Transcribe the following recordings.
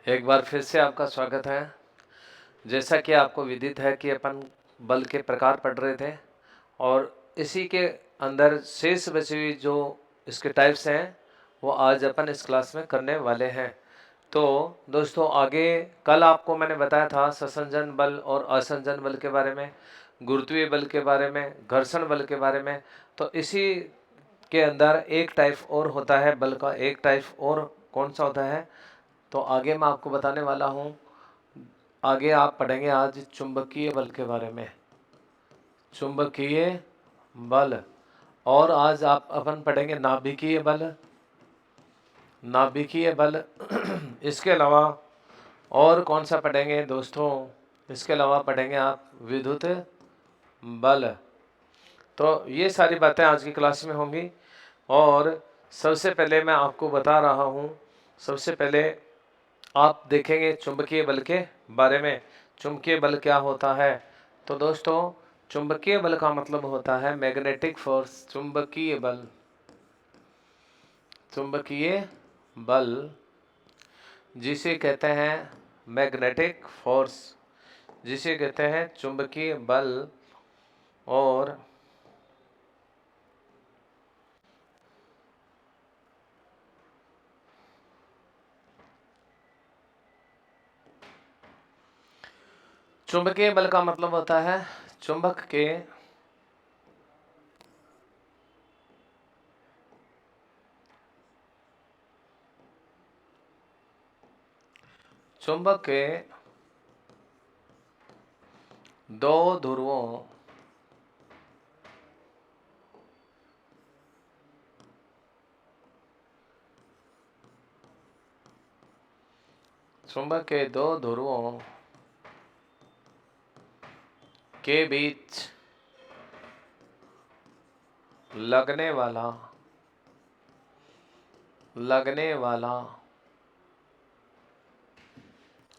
एक बार फिर से आपका स्वागत है। जैसा कि आपको विदित है कि अपन बल के प्रकार पढ़ रहे थे और इसी के अंदर शेष बची हुई जो इसके टाइप्स हैं वो आज अपन इस क्लास में करने वाले हैं। तो दोस्तों आगे कल आपको मैंने बताया था ससंजन बल और असंजन बल के बारे में, गुरुत्वीय बल के बारे में, घर्षण बल के बारे में। तो इसी के अंदर एक टाइप और होता है बल का, एक टाइप और कौन सा होता है तो आगे मैं आपको बताने वाला हूँ। आगे आप पढ़ेंगे आज चुंबकीय बल के बारे में, चुंबकीय बल। और आज आप अपन पढ़ेंगे नाभिकीय बल, नाभिकीय बल। इसके अलावा और कौन सा पढ़ेंगे दोस्तों, इसके अलावा पढ़ेंगे आप विद्युत बल। तो ये सारी बातें आज की क्लास में होंगी। और सबसे पहले मैं आपको बता रहा हूँ, सबसे पहले आप देखेंगे चुंबकीय बल के बारे में। चुंबकीय बल क्या होता है तो दोस्तों चुंबकीय बल का मतलब होता है मैग्नेटिक फोर्स। चुंबकीय बल, चुंबकीय बल जिसे कहते हैं मैग्नेटिक फोर्स, जिसे कहते हैं चुंबकीय बल। और चुंबकीय बल का मतलब होता है चुंबक के चुंबक के दो ध्रुवों चुंबक के दो ध्रुवों के बीच लगने वाला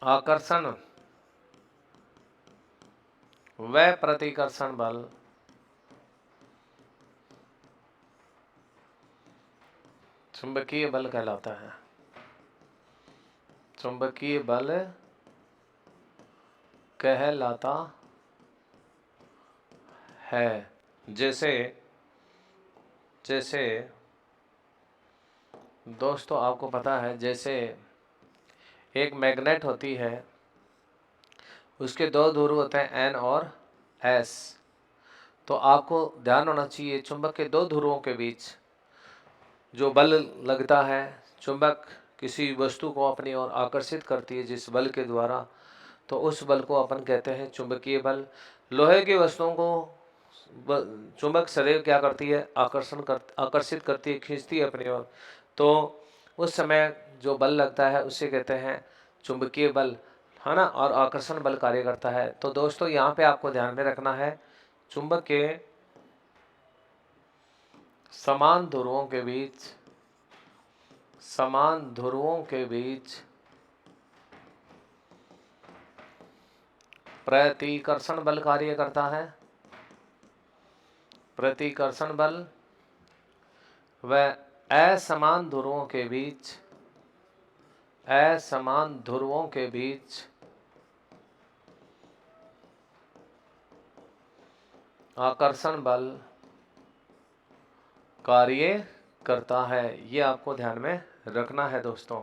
आकर्षण व प्रतिकर्षण बल चुंबकीय बल कहलाता है। चुंबकीय बल कहलाता है। जैसे जैसे दोस्तों आपको पता है, जैसे एक मैग्नेट होती है, उसके दो ध्रुव होते हैं N और S। तो आपको ध्यान होना चाहिए चुंबक के दो ध्रुवों के बीच जो बल लगता है, चुंबक किसी वस्तु को अपनी ओर आकर्षित करती है जिस बल के द्वारा, तो उस बल को अपन कहते हैं चुंबकीय बल। लोहे की वस्तुओं को चुंबक सदैव क्या करती है, आकर्षित करती है, खींचती है अपनी ओर। तो उस समय जो बल लगता है उसे कहते हैं चुंबकीय बल, है ना। और आकर्षण बल कार्य करता है। तो दोस्तों यहाँ पे आपको ध्यान में रखना है चुंबक के समान ध्रुवों के बीच, समान ध्रुवों के बीच प्रतिकर्षण बल कार्य करता है। प्रतिकर्षण बल व असमान ध्रुवों के बीच, असमान ध्रुवों के बीच आकर्षण बल कार्य करता है। ये आपको ध्यान में रखना है दोस्तों।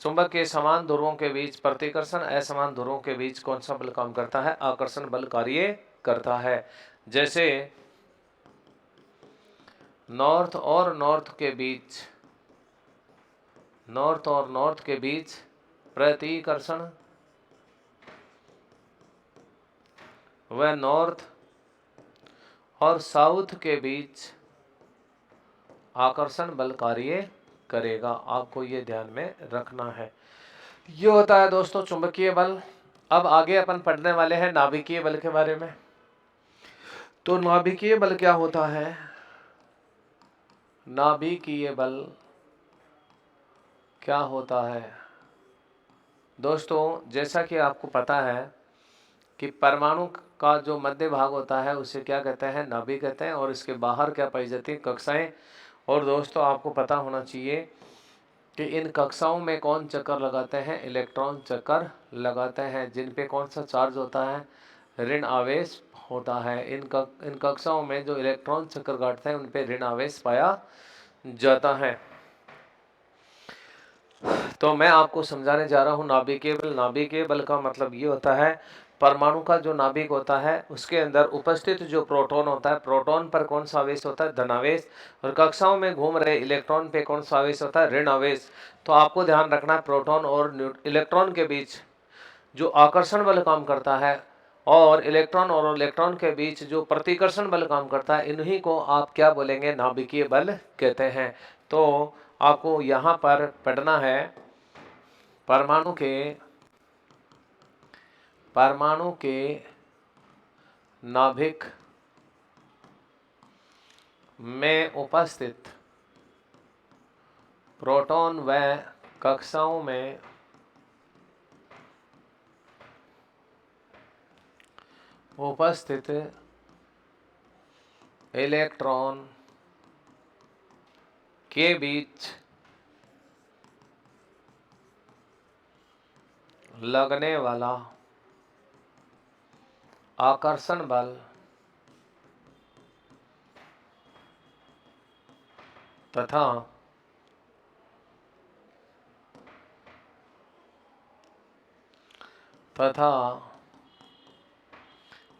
चुंबक के समान ध्रुवों के बीच प्रतिकर्षण, असमान ध्रुवों के बीच कौन सा बल काम करता है, आकर्षण बल कार्य करता है। जैसे नॉर्थ और नॉर्थ के बीच, नॉर्थ और नॉर्थ के बीच प्रतिकर्षण व नॉर्थ और साउथ के बीच आकर्षण बल कार्य करेगा। आपको ये ध्यान में रखना है। ये होता है दोस्तों चुंबकीय बल। अब आगे अपन पढ़ने वाले हैं नाभिकीय बल के बारे में। तो नाभिकीय बल क्या होता है, नाभिकीय बल क्या होता है दोस्तों, जैसा कि आपको पता है कि परमाणु का जो मध्य भाग होता है उसे क्या कहते हैं, नाभि कहते हैं। और इसके बाहर क्या पाई जाती है, कक्षाएं। और दोस्तों आपको पता होना चाहिए कि इन कक्षाओं में कौन चक्कर लगाते हैं, इलेक्ट्रॉन चक्कर लगाते हैं, जिन पे कौन सा चार्ज होता है, ऋण आवेश होता है। इन कक्षाओं में जो इलेक्ट्रॉन चक्कर काटते हैं उन पे ऋण आवेश पाया जाता है। तो मैं आपको समझाने जा रहा हूँ नाभिकीय बल। नाभिकीय बल का मतलब ये होता है परमाणु का जो नाभिक होता है उसके अंदर उपस्थित जो प्रोटॉन होता है, प्रोटॉन पर कौन सा आवेश होता है, धनावेश, और कक्षाओं में घूम रहे इलेक्ट्रॉन पे कौन सा आवेश होता है, ऋण आवेश। तो आपको ध्यान रखना है प्रोटॉन और इलेक्ट्रॉन के बीच जो आकर्षण बल काम करता है और इलेक्ट्रॉन के बीच जो प्रतिकर्षण बल काम करता है, इन्हीं को आप क्या बोलेंगे, नाभिकीय बल कहते हैं। तो आपको यहाँ पर पढ़ना है परमाणु के नाभिक में उपस्थित प्रोटॉन व कक्षाओं में उपस्थित इलेक्ट्रॉन के बीच लगने वाला आकर्षण बल तथा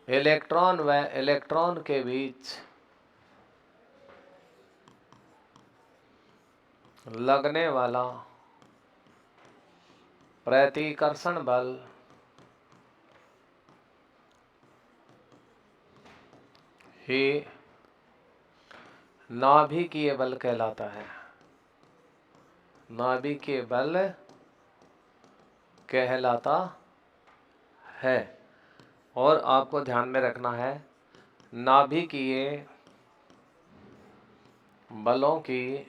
इलेक्ट्रॉन व इलेक्ट्रॉन के बीच लगने वाला प्रतिकर्षण बल ही नाभिकीय बल कहलाता है। नाभिकीय बल कहलाता है। और आपको ध्यान में रखना है नाभिकीय बलों की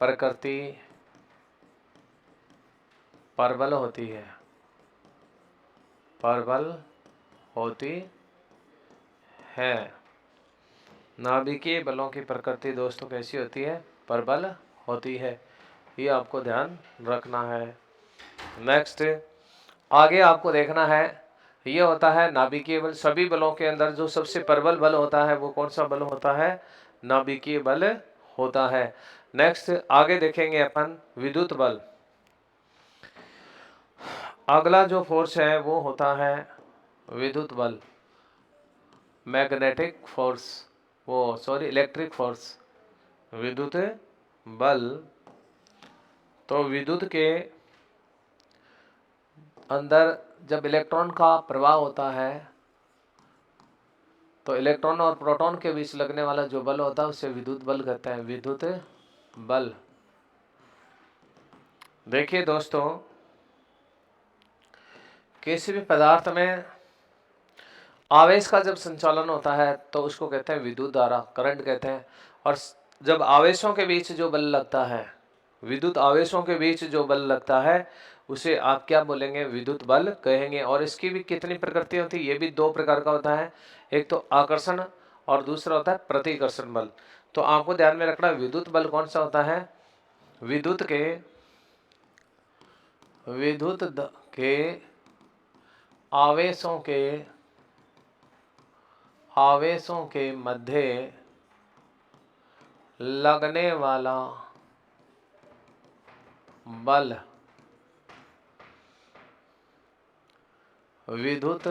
प्रकृति परबल होती है। परबल होती है। नाभिकीय बलों की प्रकृति दोस्तों कैसी होती है, परबल होती है। ये आपको ध्यान रखना है। नेक्स्ट आगे आपको देखना है, ये होता है नाभिकीय बल। सभी बलों के अंदर जो सबसे प्रबल बल होता है वो कौन सा बल होता है, नाभिकीय बल होता है। नेक्स्ट आगे देखेंगे अपन विद्युत बल। अगला जो फोर्स है वो होता है विद्युत बल, मैग्नेटिक फोर्स, इलेक्ट्रिक फोर्स, विद्युत बल। तो विद्युत के अंदर जब इलेक्ट्रॉन का प्रवाह होता है तो इलेक्ट्रॉन और प्रोटॉन के बीच लगने वाला जो बल होता है उसे विद्युत बल कहते हैं, विद्युत बल। देखिए दोस्तों, किसी भी पदार्थ में आवेश का जब संचालन होता है तो उसको कहते हैं विद्युत धारा, करंट कहते हैं। और जब आवेशों के बीच जो बल लगता है, विद्युत आवेशों के बीच जो बल लगता है उसे आप क्या बोलेंगे, विद्युत बल कहेंगे। और इसकी भी कितनी प्रकृति होती है, ये भी दो प्रकार का होता है, एक तो आकर्षण और दूसरा होता है प्रतिकर्षण बल। तो आपको ध्यान में रखना विद्युत बल कौन सा होता है, विद्युत के आवेशों के मध्य लगने वाला बल विद्युत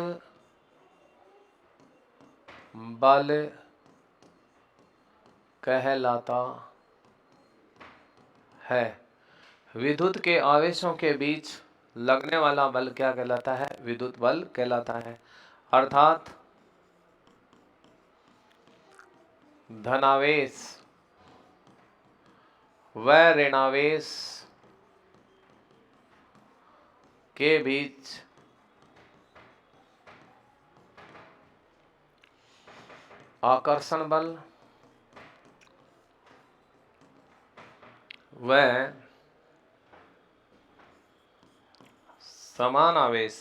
बल कहलाता है। विद्युत के आवेशों के बीच लगने वाला बल क्या कहलाता है, विद्युत बल कहलाता है। अर्थात धनावेश व ऋणावेश के बीच आकर्षण बल व समान आवेश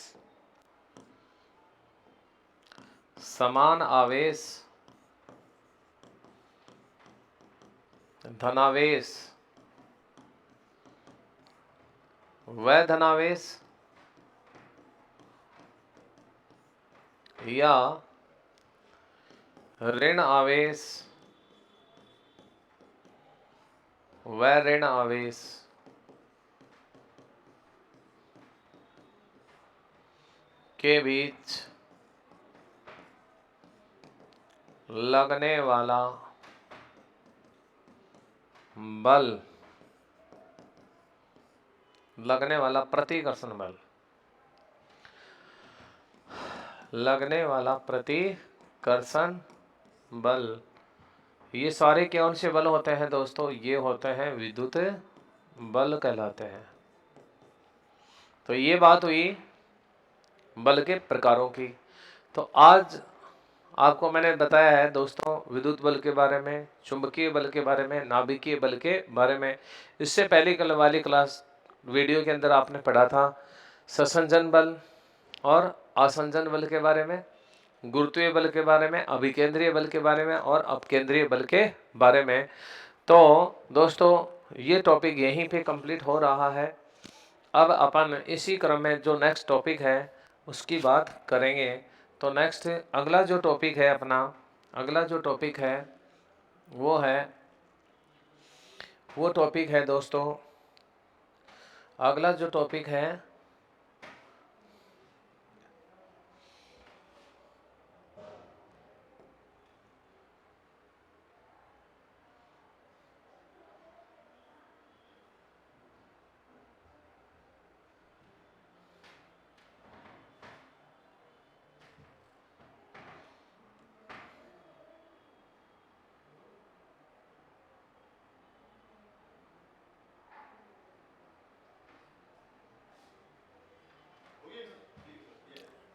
धनावेश वह धनावेश या ऋण आवेश व ऋण आवेश के बीच लगने वाला बल, लगने वाला प्रतिकर्षण बल, लगने वाला प्रतिकर्षण बल, ये सारे कौन से बल होते हैं दोस्तों? ये होते हैं विद्युत बल कहलाते हैं। तो ये बात हुई बल के प्रकारों की। तो आज आपको मैंने बताया है दोस्तों विद्युत बल के बारे में, चुंबकीय बल के बारे में, नाभिकीय बल के बारे में। इससे पहले कल वाली क्लास वीडियो के अंदर आपने पढ़ा था ससंजन बल और आसंजन बल के बारे में, गुरुत्वीय बल के बारे में, अभिकेंद्रीय बल के बारे में और अपकेंद्रीय बल के बारे में। तो दोस्तों ये टॉपिक यहीं पे कंप्लीट हो रहा है। अब अपन इसी क्रम में जो नेक्स्ट टॉपिक है उसकी बात करेंगे। तो नेक्स्ट अगला जो टॉपिक है अपना, अगला जो टॉपिक है वो टॉपिक है दोस्तों, अगला जो टॉपिक है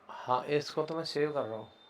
हाँ, इसको तो मैं सेव कर रहा हूँ।